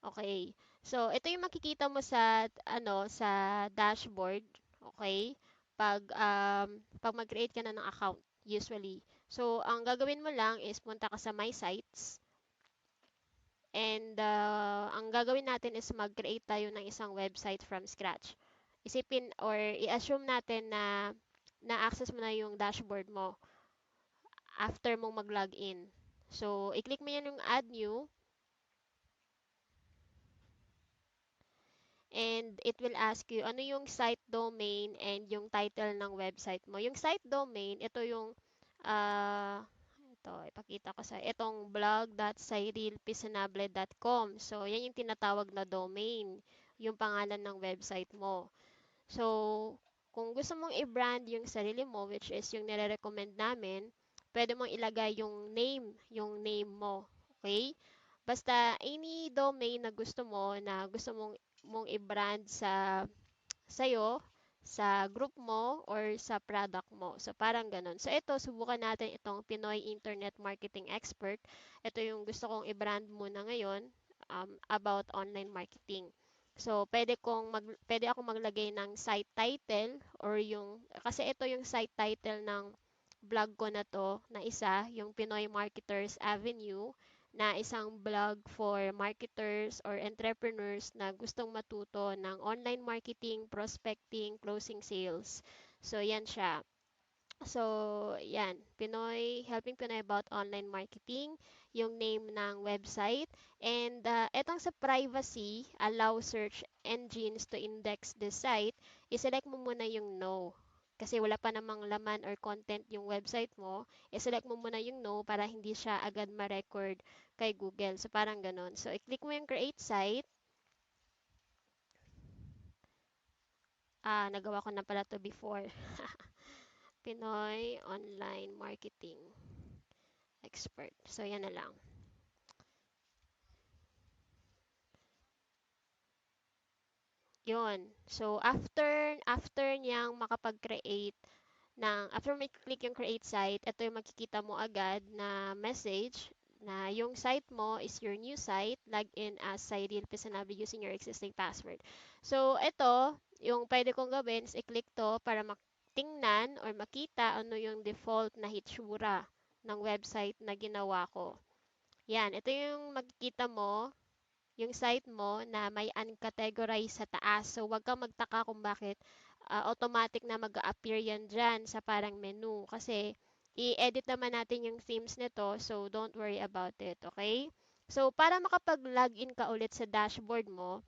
Okay. So, ito yung makikita mo sa sa dashboard, okay? Pag mag-create ka na ng account usually. So, ang gagawin mo lang is punta ka sa My Sites and ang gagawin natin is mag-create tayo ng isang website from scratch. Isipin or i-assume natin na na-access mo na yung dashboard mo after mong mag-login. So, i-click mo yan yung add new and it will ask you ano yung site domain and yung title ng website mo. Yung site domain, ito yung ito, ipakita ko sa itong blog.cyrilpisanable.com. So, yan yung tinatawag na domain, yung pangalan ng website mo. So, kung gusto mong i-brand yung sarili mo, which is yung nire-recommend namin, pwede mong ilagay yung name mo. Okay? Basta any domain na gusto mong i-brand sa'yo, sa group mo, or sa product mo. So, parang ganun. So, ito, subukan natin itong Pinoy Internet Marketing Expert. Ito yung gusto kong i-brand muna ngayon about online marketing. So, pwede akong maglagay ng site title or kasi ito yung site title ng blog ko na to na isa, yung Pinoy Marketers Avenue, na isang blog for marketers or entrepreneurs na gustong matuto ng online marketing, prospecting, closing sales. So, yan siya. So, yan. Helping Pinoy about online marketing, yung name ng website. And etong sa privacy, allow search engines to index the site, iselect mo muna yung no. Kasi wala pa namang laman or content yung website mo, iselect mo muna yung no para hindi siya agad ma-record kay Google. So, parang ganun. So, i-click mo yung create site. Nagawa ko na pala to before. Pinoy Online Marketing Expert. So, yan na lang. Yun. So, after niyang makapag-create after may click yung create site, ito yung makikita mo agad na message na yung site mo is your new site, log in as Cyril Pisanabe using your existing password. So, ito, yung pwede kong gawin is i-click to para tingnan or makita ano yung default na hitsura ng website na ginawa ko. Yan, ito yung makikita mo yung site mo na may uncategorized sa taas. So, wag kang magtaka kung bakit automatic na mag-appear yan dyan sa parang menu. Kasi, i-edit naman natin yung themes nito. So, don't worry about it. Okay? So, para makapag-login ka ulit sa dashboard mo,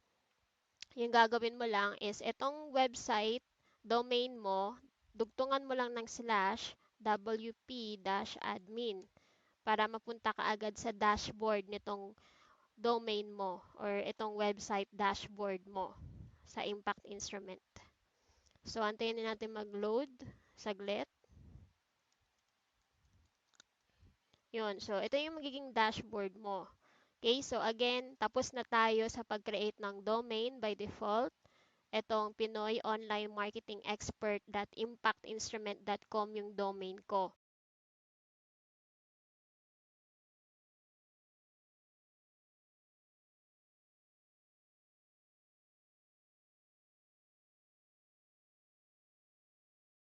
yung gagawin mo lang is itong website, domain mo, dugtungan mo lang ng slash wp-admin para mapunta ka agad sa dashboard nitong domain mo or itong website dashboard mo sa Impact Instrument. So, antayin na natin mag-load saglit. Yun. So, ito yung magiging dashboard mo. Okay, so again, tapos na tayo sa pag-create ng domain by default. Itong Pinoy Online Marketing Expert.impactinstrument.com yung domain ko.